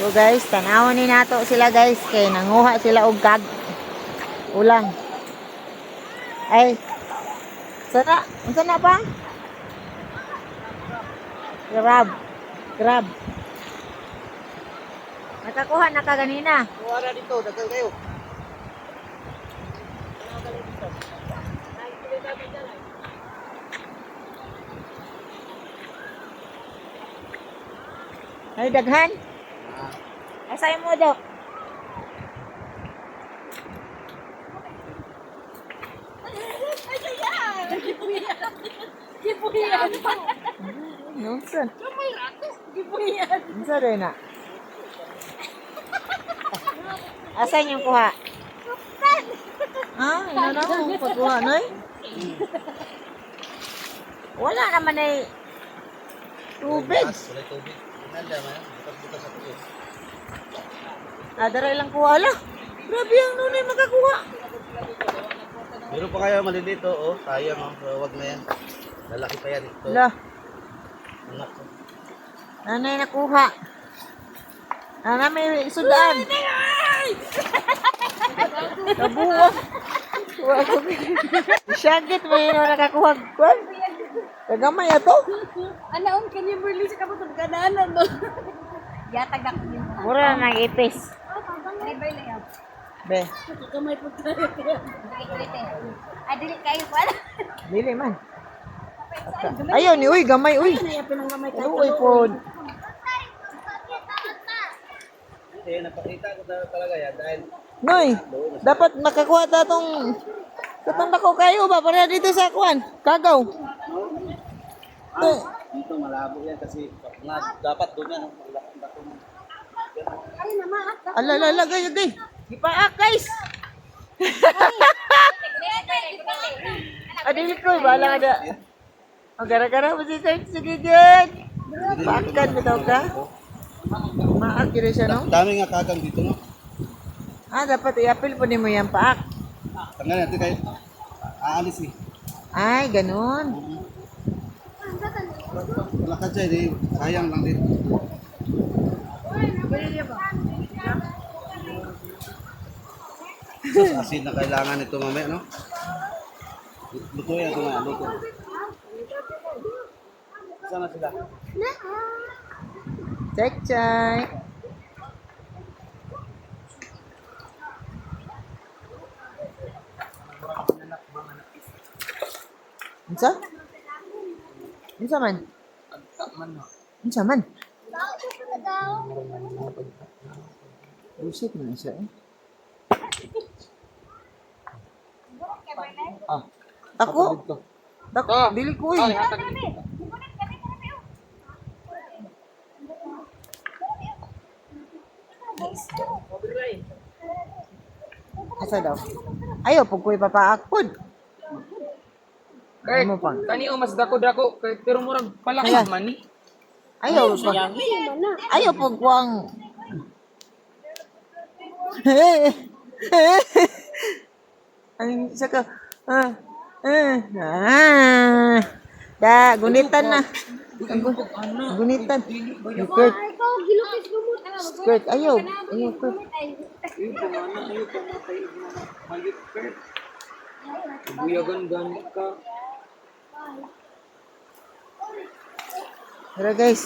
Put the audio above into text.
So guys, tanawon ni nato sila guys kay nanguha sila og ulang. Ay. Sana, unsa na pa? Crab. Nakakuha na ka ganina. Kuha na dito, dagan kayo. Ay daghan. Asay mo daw. Gipuyan. Nonsen. Kamay rato. Gipuyan. Unsa rin na? Asan yung kuha? Ah, ina na ang pagkuha noy. Wala naman ay tubig. Wala tubig. Nanda man, bukas-bukas sa tubig. Nadara lang kuha la. Grabe ang nunay makakuha. Meron pa kayo malilito, oh. Sayang, oh. So, wag na yan. Lalaki pa yan. Ito. La, Anak ko. nanay nakuha. Nana may sudan. Kabuwa. Syagit mo yun ang nakakuha. Kwan? Kagamay ato. Anaon kanya burli sa kapatid kananan no. Yatag na kunin. Mura na ipis. Ay bay na yan. Be, Kamay po tayo. Dili kayo pala. dili man. Ayaw ni, uy, gamay, uy. Nayapin ang kamay kayo. Uy, pod. Hindi, napakita ko talaga yan. Dahil, Noy, dapat makakuha ta tong dako kayo ba para dito sa kuan. Kagaw. dito malabo yan kasi dapat doon yan. Ay nama. Ala gayo di. Gipaak guys. Adili ko bala ada. O gara-gara mo si Sir sige good. Pakan bitaw ka. Maak gid siya no. Dami nga kagang dito, no? Ah, dapat i-apil po nimo yan paak. Tanggal natin kayo. Aalis eh. Ay, ganun. Wala ka dyan eh. Sayang lang dito. Sus, asin na kailangan ito mamaya, no? Luto yan ito nga, luto. Saan na sila? Check. Unsa? Unsa man? Unsa man? Bullshit na siya eh. Ah. Ako? Dili ko eh. Asa daw? Ayaw, pag ko'y papaakpod. Kay Ano pang? kani o mas dako-dako kay pero murag palaki Ayan. man ni. Ayaw pa. Ayaw pag kuwang... Ang isa ka... Da, gunitan na. Gunitan. Kurt, Ikaw gilukis gumot. Kurt, ayaw. Ayaw, Kurt. Ayo pa man ayo pa man kayo malit per. Buyagan gani ka. Tara guys.